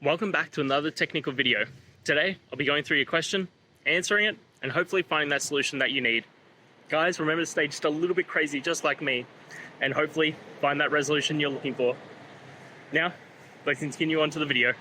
Welcome back to another technical video. Today, I'll be going through your question, answering it, and hopefully finding that solution that you need. Guys, remember to stay just a little bit crazy, just like me, and hopefully find that resolution you're looking for. Now, let's continue on to the video.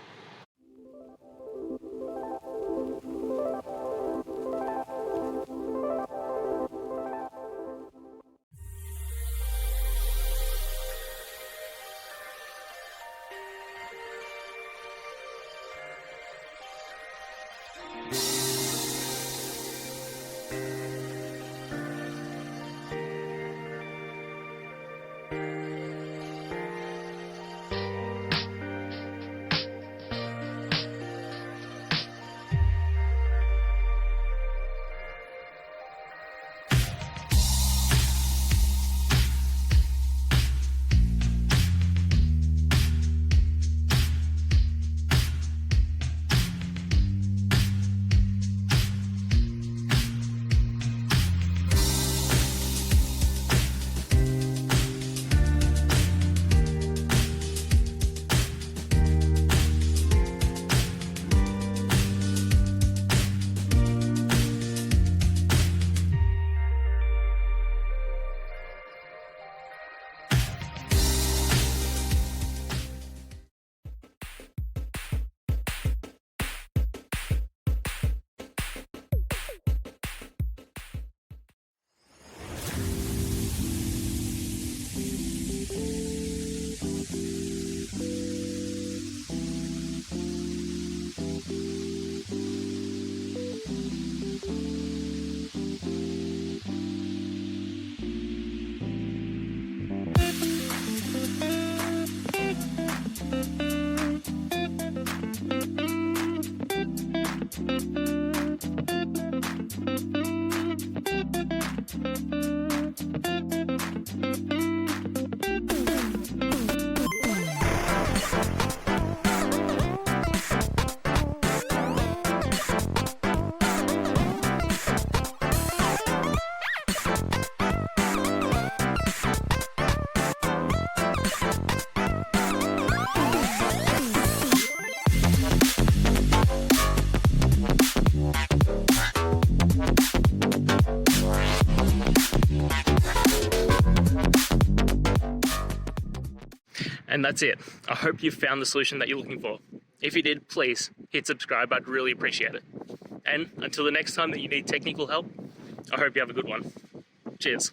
And that's it. I hope you found the solution that you're looking for. If you did, please hit subscribe. I'd really appreciate it. And until the next time that you need technical help, I hope you have a good one. Cheers.